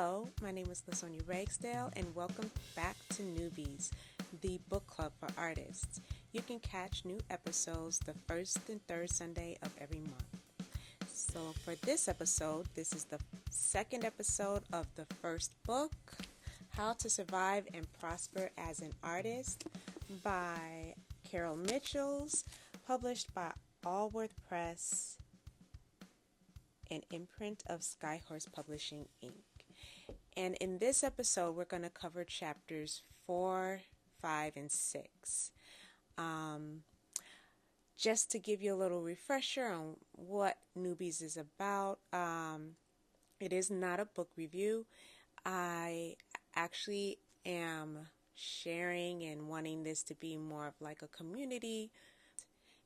Hello, my name is LaSonia Ragsdale, and welcome back to Newbies, the book club for artists. You can catch new episodes the first and third Sunday of every month. So for this episode, this is the second episode of the first book, How to Survive and Prosper as an Artist by Caroll Michels, published by Allworth Press, an imprint of Skyhorse Publishing, Inc. And in this episode, we're going to cover chapters 4, 5, and 6. Just to give you a little refresher on what Newbies is about, it is not a book review. I actually am sharing and wanting this to be more of like a community.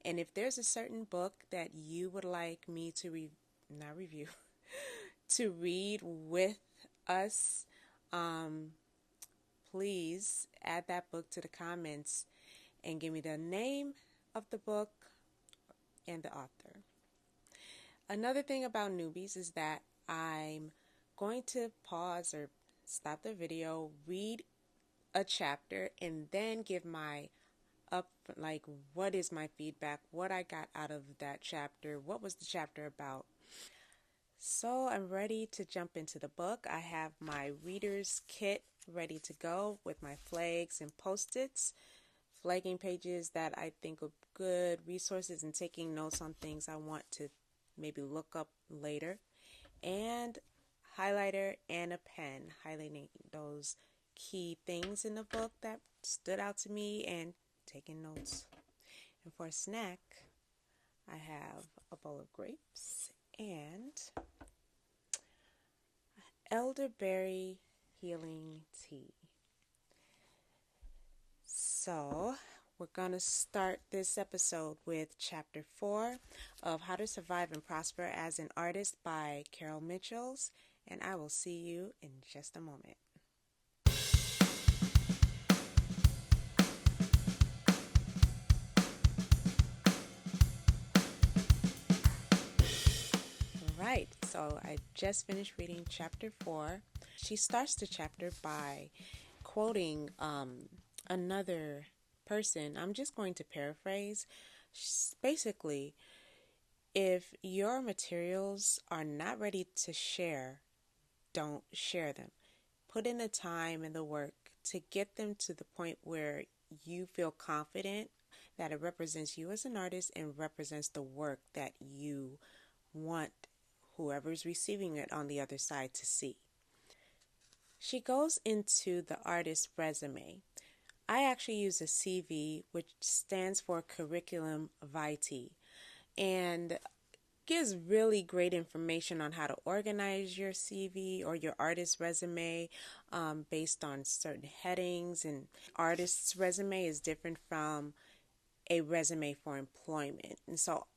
And if there's a certain book that you would like me to to read with us, please add that book to the comments and give me the name of the book and the author. Another thing about Newbies is that I'm going to pause or stop the video, read a chapter, and then give my what is my feedback, what I got out of that chapter, what was the chapter about. So I'm ready to jump into the book. I have my reader's kit ready to go with my flags and post-its, flagging pages that I think are good resources and taking notes on things I want to maybe look up later, and highlighter and a pen, highlighting those key things in the book that stood out to me and taking notes. And for a snack, I have a bowl of grapes and elderberry healing tea. So we're going to start this episode with chapter 4 of How to Survive and Prosper as an Artist by Caroll Michels, and I will see you in just a moment. Right, so I just finished reading chapter 4. She starts the chapter by quoting another person. I'm just going to paraphrase. Basically, if your materials are not ready to share, don't share them. Put in the time and the work to get them to the point where you feel confident that it represents you as an artist and represents the work that you want whoever's receiving it on the other side to see. She goes into the artist's resume. I actually use a CV, which stands for Curriculum Vitae, and gives really great information on how to organize your CV or your artist's resume based on certain headings. And artist's resume is different from a resume for employment. And so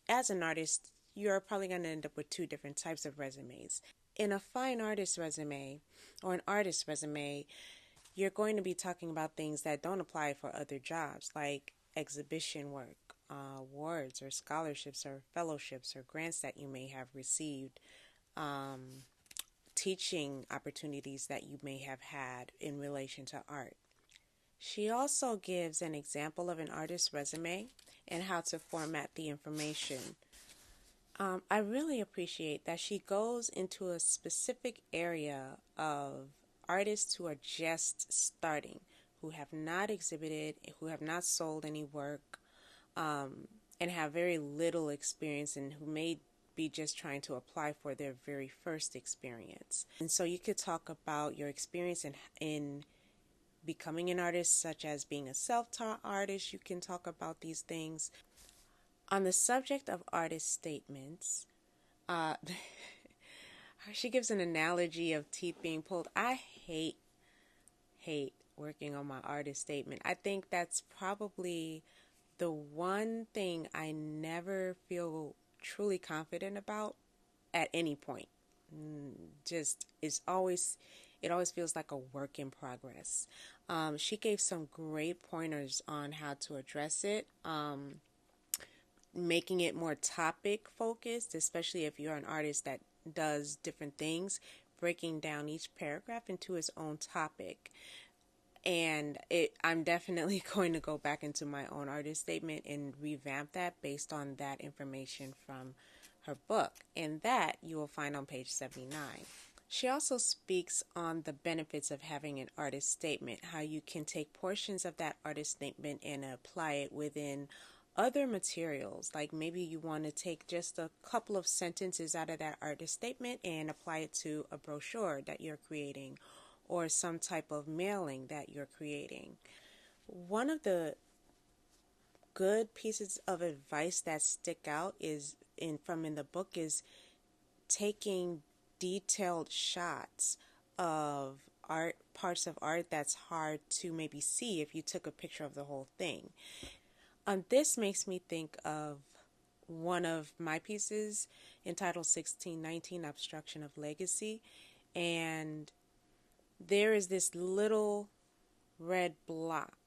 as an artist, you're probably going to end up with two different types of resumes. In a fine artist resume or an artist resume, you're going to be talking about things that don't apply for other jobs, like exhibition work, awards or scholarships or fellowships or grants that you may have received, teaching opportunities that you may have had in relation to art. She also gives an example of an artist's resume and how to format the information. I really appreciate that she goes into a specific area of artists who are just starting, who have not exhibited, who have not sold any work, and have very little experience, and who may be just trying to apply for their very first experience. And so you could talk about your experience in becoming an artist, such as being a self-taught artist. You can talk about these things. On the subject of artist statements, she gives an analogy of teeth being pulled. I hate working on my artist statement. I think that's probably the one thing I never feel truly confident about at any point. It always feels like a work in progress. She gave some great pointers on how to address it. Making it more topic focused, especially if you're an artist that does different things. breaking down each paragraph into its own topic. And I'm definitely going to go back into my own artist statement and revamp that based on that information from her book. And that you will find on page 79. She also speaks on the benefits of having an artist statement, how you can take portions of that artist statement and apply it within other materials. Like maybe you want to take just a couple of sentences out of that artist statement and apply it to a brochure that you're creating or some type of mailing that you're creating. One of the good pieces of advice that stick out is in the book is taking detailed shots of art, parts of art that's hard to maybe see if you took a picture of the whole thing. This makes me think of one of my pieces entitled 1619 Obstruction of Legacy, and there is this little red block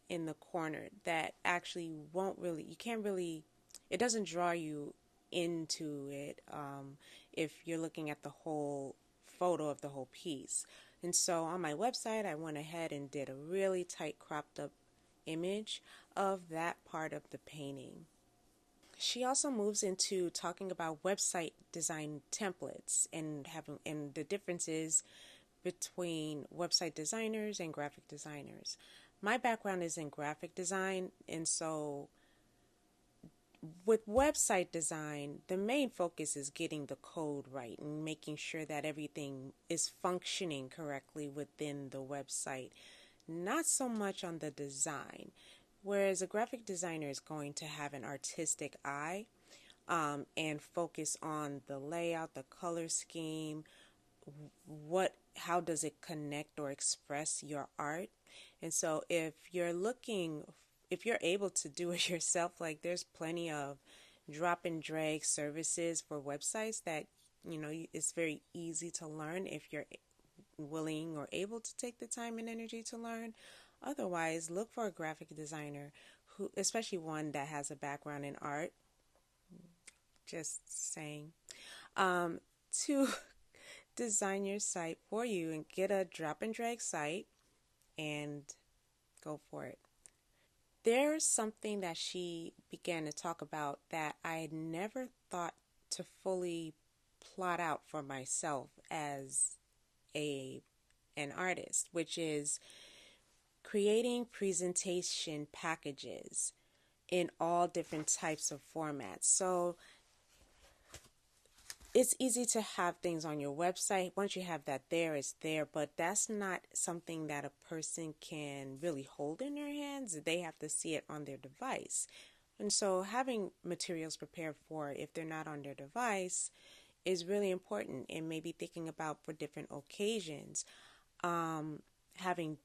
in the corner that actually it doesn't draw you into it if you're looking at the whole photo of the whole piece. And so on my website, I went ahead and did a really tight cropped up image of that part of the painting. She also moves into talking about website design templates and the differences between website designers and graphic designers. My background is in graphic design, and so with website design, the main focus is getting the code right and making sure that everything is functioning correctly within the website, not so much on the design. Whereas a graphic designer is going to have an artistic eye and focus on the layout, the color scheme, how does it connect or express your art. And so if you're able to do it yourself, like there's plenty of drop and drag services for websites that, it's very easy to learn if you're willing or able to take the time and energy to learn. Otherwise, look for a graphic designer especially one that has a background in art. Just saying. To design your site for you and get a drop and drag site and go for it. There's something that she began to talk about that I had never thought to fully plot out for myself as an artist, which is creating presentation packages in all different types of formats. So it's easy to have things on your website. Once you have that there, it's there, but that's not something that a person can really hold in their hands. They have to see it on their device. And so having materials prepared for if they're not on their device is really important, and maybe thinking about for different occasions. Having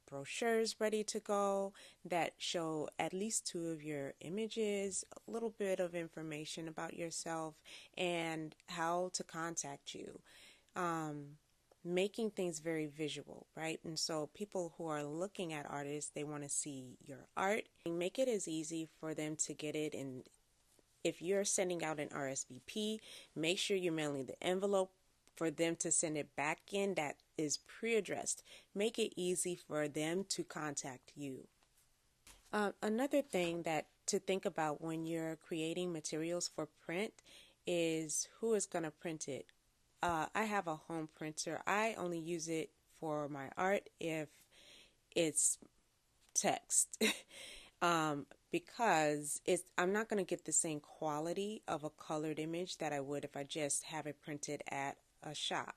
brochures ready to go that show at least 2 of your images, a little bit of information about yourself, and how to contact you. Making things very visual, right? And so people who are looking at artists, they want to see your art. And make it as easy for them to get it. And if you're sending out an RSVP, make sure you're mailing the envelope for them to send it back in that is pre-addressed. Make it easy for them to contact you. Another thing that to think about when you're creating materials for print is who is going to print it. I have a home printer. I only use it for my art if it's text. Because I'm not going to get the same quality of a colored image that I would if I just have it printed at a shop.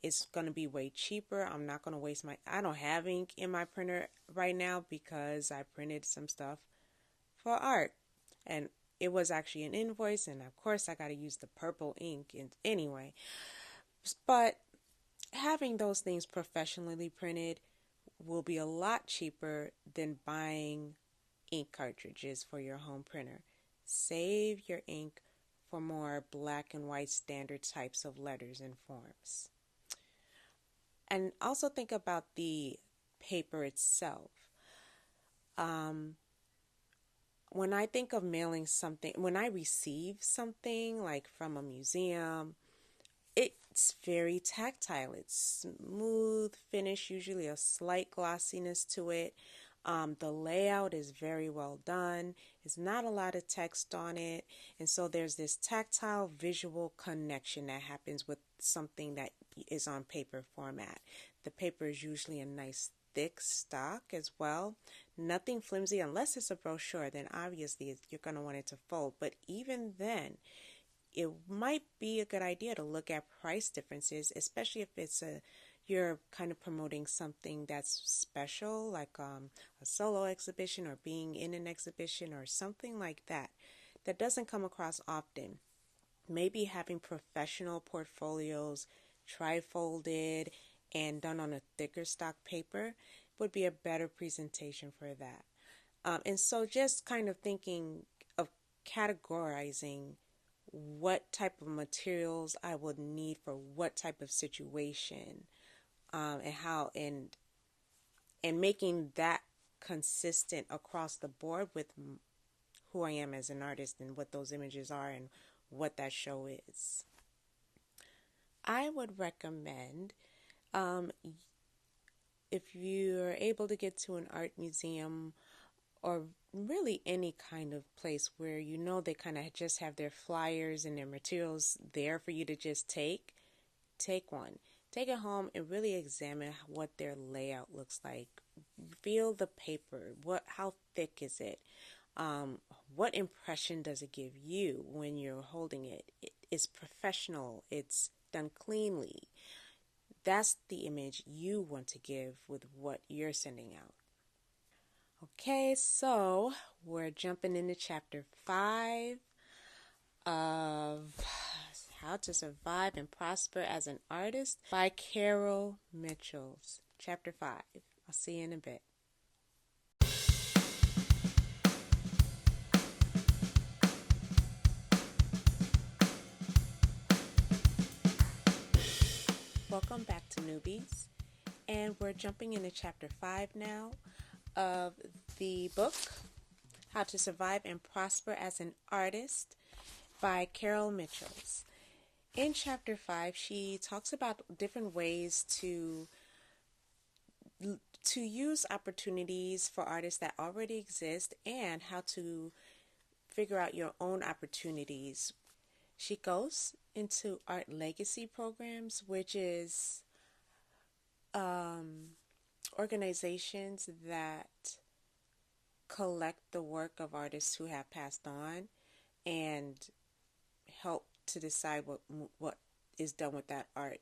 It's going to be way cheaper. I'm not going to waste I don't have ink in my printer right now because I printed some stuff for art. And it was actually an invoice, and of course I got to use the purple ink anyway. But having those things professionally printed will be a lot cheaper than buying ink cartridges for your home printer. Save your ink for more black and white standard types of letters and forms. And also think about the paper itself. When I think of mailing something, when I receive something like from a museum, It's very tactile. It's smooth finish, usually a slight glossiness to it. The layout is very well done. There's not a lot of text on it. And so there's this tactile visual connection that happens with something that is on paper format. The paper is usually a nice thick stock as well. Nothing flimsy unless it's a brochure, then obviously you're going to want it to fold. But even then, it might be a good idea to look at price differences, especially if you're kind of promoting something that's special, like a solo exhibition or being in an exhibition or something like that doesn't come across often. Maybe having professional portfolios tri-folded and done on a thicker stock paper would be a better presentation for that. And so just kind of thinking of categorizing what type of materials I would need for what type of situation, and making that consistent across the board with who I am as an artist and what those images are and what that show is. I would recommend, if you're able to get to an art museum or really any kind of place where you know they kind of just have their flyers and their materials there for you to just take one. Take it home and really examine what their layout looks like. Feel the paper. How thick is it? What impression does it give you when you're holding it? It's professional. It's done cleanly. That's the image you want to give with what you're sending out. Okay, so we're jumping into chapter 5 of How to Survive and Prosper as an Artist by Caroll Michels. Chapter 5. I'll see you in a bit. Welcome back to Newbies, and we're jumping into chapter 5 now of the book How to Survive and Prosper as an Artist by Caroll Michels. In chapter 5, she talks about different ways to use opportunities for artists that already exist and how to figure out your own opportunities. She goes into art legacy programs, which is organizations that collect the work of artists who have passed on and help to decide what is done with that art.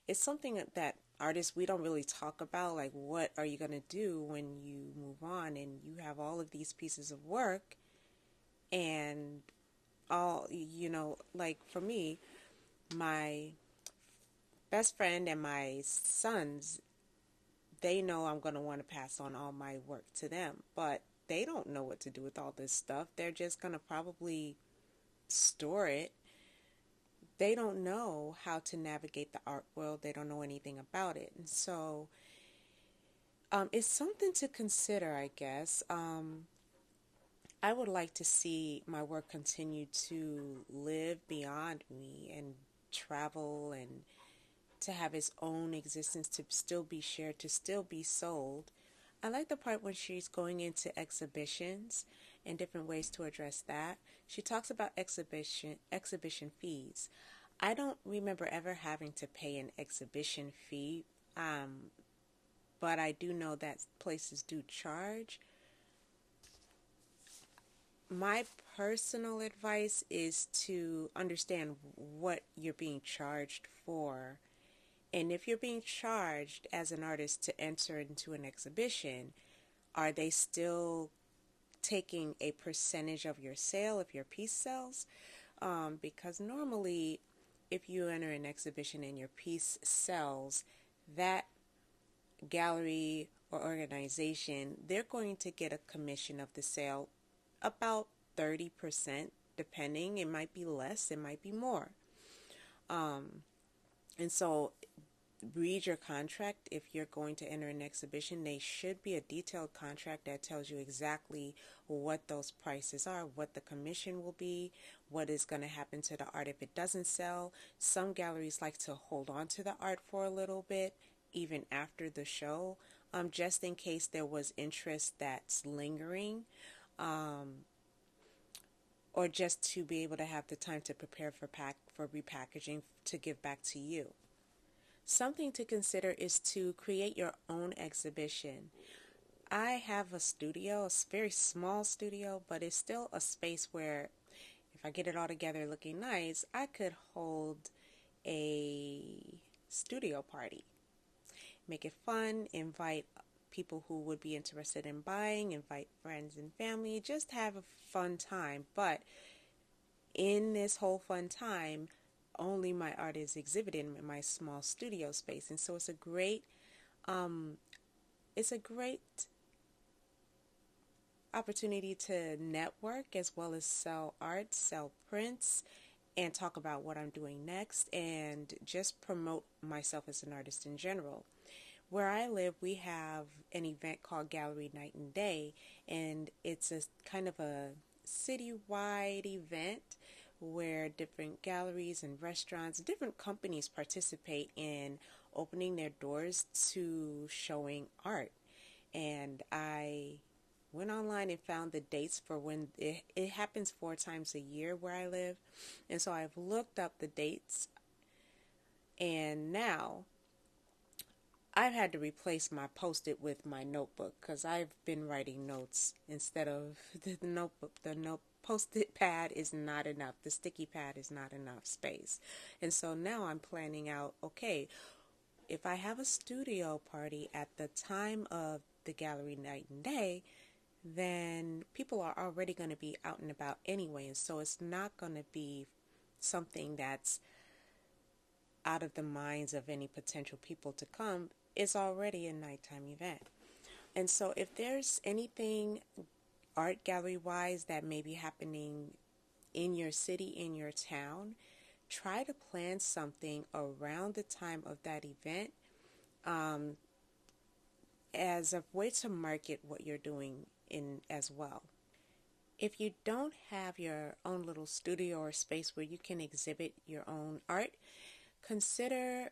It's something that artists, we don't really talk about, like what are you going to do when you move on and you have all of these pieces of work and all, like for me, my best friend and my sons, they know I'm going to want to pass on all my work to them, but they don't know what to do with all this stuff. They're just going to probably store it. They don't know how to navigate the art world. They don't know anything about it. And so it's something to consider, I guess. I would like to see my work continue to live beyond me and travel and to have its own existence, to still be shared, to still be sold. I like the part when she's going into exhibitions and different ways to address that. She talks about exhibition fees. I don't remember ever having to pay an exhibition fee, but I do know that places do charge. My personal advice is to understand what you're being charged for. And if you're being charged as an artist to enter into an exhibition, are they still taking a percentage of your sale if your piece sells? Because normally, if you enter an exhibition and your piece sells, that gallery or organization, they're going to get a commission of the sale, about 30%, depending. It might be less, it might be more. And so read your contract. If you're going to enter an exhibition, they should be a detailed contract that tells you exactly what those prices are, what the commission will be, what is going to happen to the art if it doesn't sell. Some galleries like to hold on to the art for a little bit, even after the show, just in case there was interest that's lingering, or just to be able to have the time to prepare for repackaging to give back to you. Something to consider is to create your own exhibition. I have a studio, a very small studio, but it's still a space where if I get it all together looking nice, I could hold a studio party. Make it fun, invite people who would be interested in buying, invite friends and family, just have a fun time. But in this whole fun time, only my art is exhibited in my small studio space. And so it's a great opportunity to network as well as sell art, sell prints, and talk about what I'm doing next and just promote myself as an artist in general. Where I live, we have an event called Gallery Night and Day, and it's a kind of a citywide event where different galleries and restaurants, different companies participate in opening their doors to showing art. And I went online and found the dates for when it happens 4 times a year where I live. And so I've looked up the dates, and now I've had to replace my Post-it with my notebook because I've been writing notes instead of the notebook. Post-it pad is not enough. The sticky pad is not enough space. And so now I'm planning out, okay, if I have a studio party at the time of the Gallery Night and Day, then people are already going to be out and about anyway. And so it's not going to be something that's out of the minds of any potential people to come. It's already a nighttime event. And so if there's anything art gallery wise that may be happening in your city, in your town, try to plan something around the time of that event as a way to market what you're doing in as well. If you don't have your own little studio or space where you can exhibit your own art, consider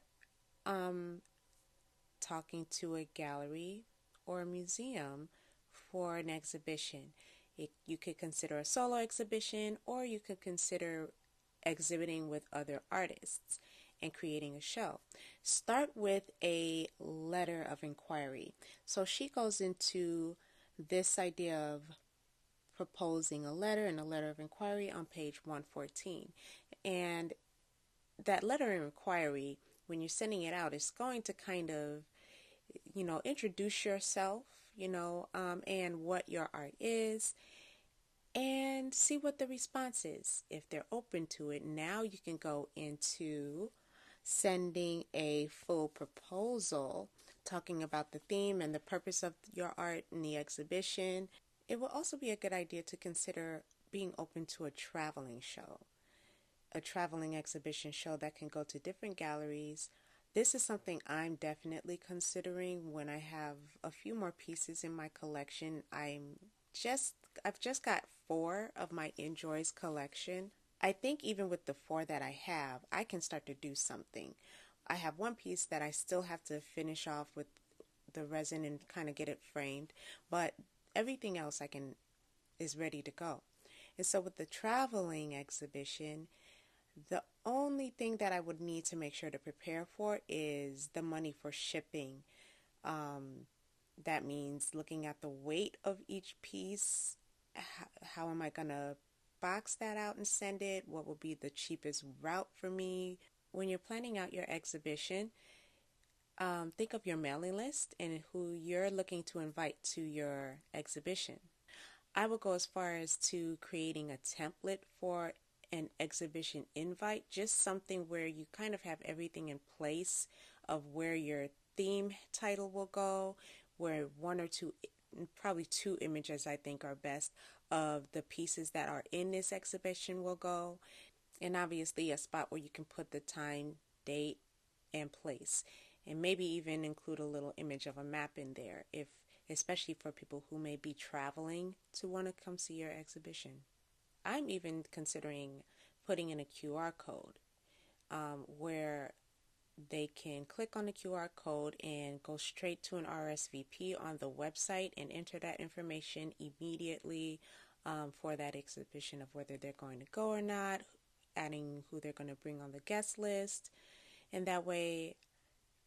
talking to a gallery or a museum for an exhibition. You could consider a solo exhibition, or you could consider exhibiting with other artists and creating a show. Start with a letter of inquiry. So she goes into this idea of proposing a letter and a letter of inquiry on page 114. And that letter of inquiry, when you're sending it out, is going to kind of, introduce yourself, and what your art is, and see what the response is. If they're open to it, now you can go into sending a full proposal talking about the theme and the purpose of your art in the exhibition. It will also be a good idea to consider being open to a traveling show, a traveling exhibition show that can go to different galleries. This is something I'm definitely considering when I have a few more pieces in my collection. I've just got 4 of my Enjoys collection. I think even with the 4 that I have, I can start to do something. I have one piece that I still have to finish off with the resin and kind of get it framed, but everything else is ready to go. And so with the traveling exhibition, the only thing that I would need to make sure to prepare for is the money for shipping. That means looking at the weight of each piece. How am I going to box that out and send it? What will be the cheapest route for me? When you're planning out your exhibition, think of your mailing list and who you're looking to invite to your exhibition. I would go as far as to creating a template for an exhibition invite, just something where you kind of have everything in place of where your theme title will go, where 1 or 2, probably 2 images I think are best of the pieces that are in this exhibition will go, and obviously a spot where you can put the time, date, and place. and maybe even include a little image of a map in there, if especially for people who may be traveling to want to come see your exhibition. I'm even considering putting in a QR code where they can click on the QR code and go straight to an RSVP on the website and enter that information immediately for that exhibition of whether they're going to go or not, adding who they're going to bring on the guest list. And that way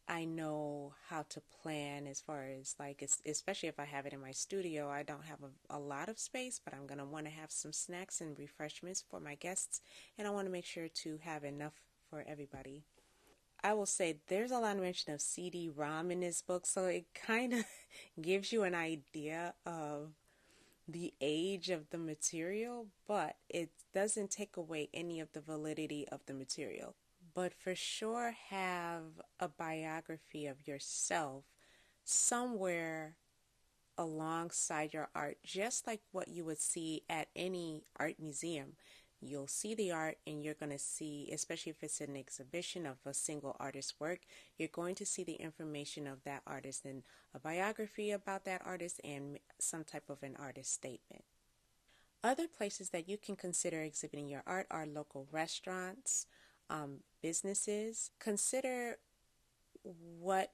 I know how to plan as far as like, especially if I have it in my studio. I don't have a lot of space, but I'm going to want to have some snacks and refreshments for my guests, and I want to make sure to have enough for everybody. I will say there's a lot of mention of CD-ROM in this book, so it kind of gives you an idea of the age of the material, but it doesn't take away any of the validity of the material. But for sure, have a biography of yourself somewhere alongside your art, just like what you would see at any art museum. You'll see the art, and you're going to see, especially if it's an exhibition of a single artist's work, you're going to see the information of that artist and a biography about that artist and some type of an artist statement. Other places that you can consider exhibiting your art are local restaurants, businesses. Consider what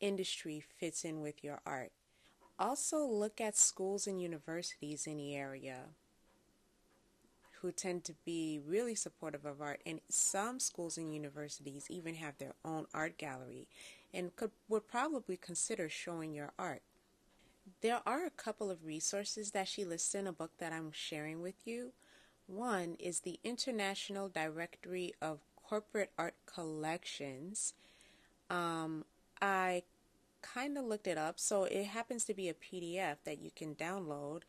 industry fits in with your art. Also, look at schools and universities in the area who tend to be really supportive of art, and some schools and universities even have their own art gallery and would probably consider showing your art. There are a couple of resources that she lists in a book that I'm sharing with you. One is the International Directory of Corporate Art Collections. I kind of looked it up, so it happens to be a PDF that you can download,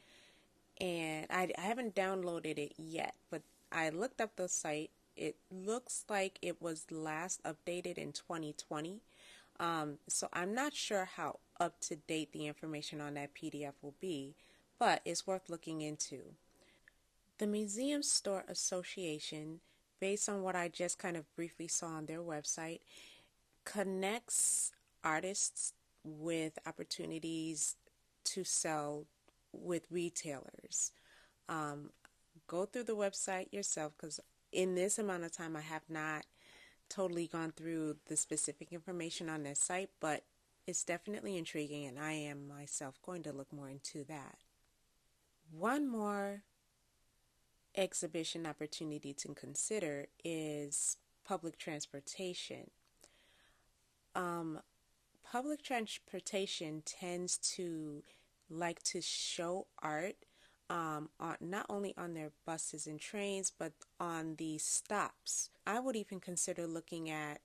and I haven't downloaded it yet, but I looked up the site. It looks like it was last updated in 2020, so I'm not sure how up to date the information on that PDF will be, but it's worth looking into. The Museum Store Association, based on what I just kind of briefly saw on their website, connects artists with opportunities to sell with retailers. Go through the website yourself, because in this amount of time I have not totally gone through the specific information on their site, but it's definitely intriguing, and I am myself going to look more into that. One more exhibition opportunity to consider is public transportation. Public transportation tends to like to show art not only on their buses and trains, but on the stops. I would even consider looking at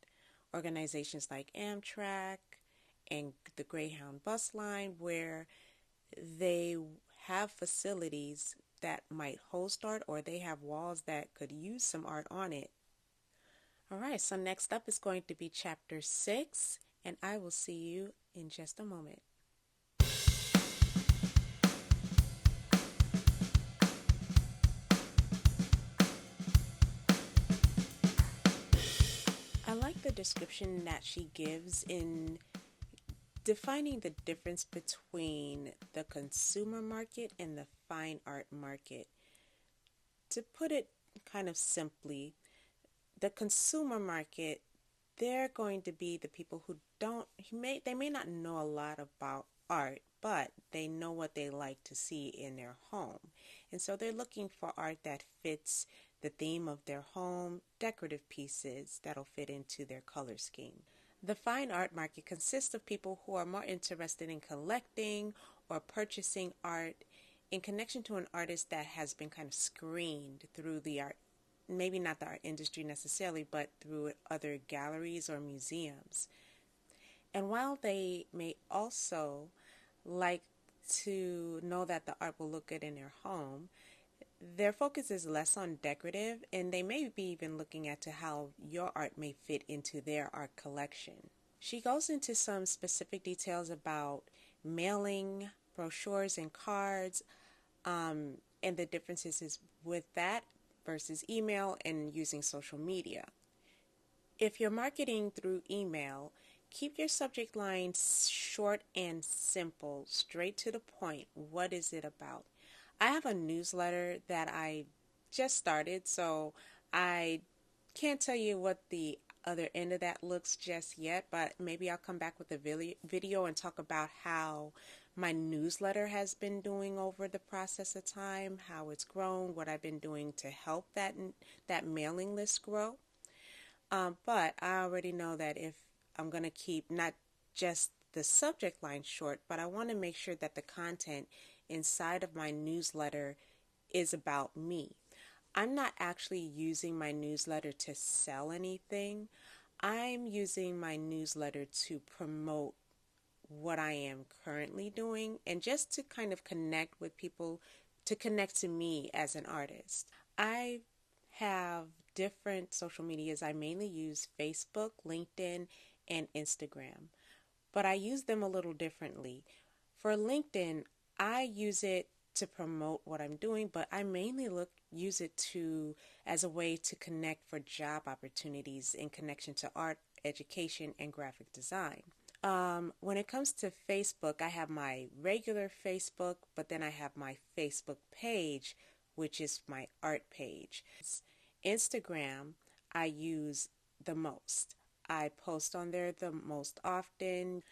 organizations like Amtrak and the Greyhound bus line, where they have facilities that might host art, or they have walls that could use some art on it. Alright, so next up is going to be Chapter 6, and I will see you in just a moment. I like the description that she gives in defining the difference between the consumer market and the fine art market. To put it kind of simply, the consumer market, they're going to be the people who they may not know a lot about art, but they know what they like to see in their home. And so they're looking for art that fits the theme of their home, decorative pieces that'll fit into their color scheme. The fine art market consists of people who are more interested in collecting or purchasing art in connection to an artist that has been kind of screened through the art, maybe not the art industry necessarily, but through other galleries or museums. And while they may also like to know that the art will look good in their home, their focus is less on decorative, and they may be even looking at to how your art may fit into their art collection. She goes into some specific details about mailing, brochures, and cards, and the differences is with that versus email and using social media. If you're marketing through email, Keep your subject line short and simple, straight to the point. What is it about? I have a newsletter that I just started, so I can't tell you what the other end of that looks just yet, but maybe I'll come back with a video and talk about how my newsletter has been doing over the process of time, how it's grown, what I've been doing to help that mailing list grow. But I already know that if I'm going to keep not just the subject line short, but I want to make sure that the content inside of my newsletter is about me. I'm not actually using my newsletter to sell anything. I'm using my newsletter to promote what I am currently doing and just to kind of connect with people, to connect to me as an artist. I have different social medias. I mainly use Facebook, LinkedIn, and Instagram, but I use them a little differently. For LinkedIn, I use it to promote what I'm doing, but I mainly use it as a way to connect for job opportunities in connection to art, education, and graphic design. When it comes to Facebook, I have my regular Facebook, but then I have my Facebook page, which is my art page. Instagram, I use the most. I post on there the most often.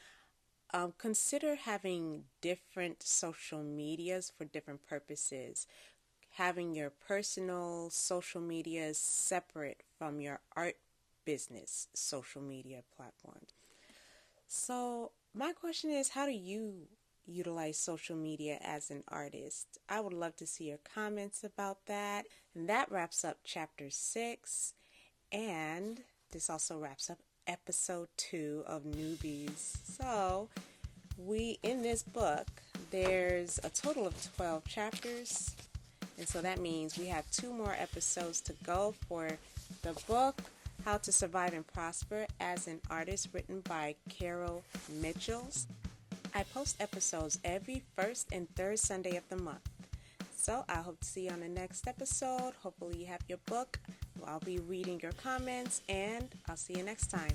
Consider having different social medias for different purposes. Having your personal social medias separate from your art business social media platforms. So my question is, how do you utilize social media as an artist? I would love to see your comments about that. And that wraps up chapter 6. And this also wraps up episode 2 of Newbies. So in this book, there's a total of 12 chapters. And so that means we have 2 more episodes to go for the book, How to Survive and Prosper as an Artist, written by Caroll Michels. I post episodes every first and third Sunday of the month. So I hope to see you on the next episode. Hopefully you have your book. I'll be reading your comments, and I'll see you next time.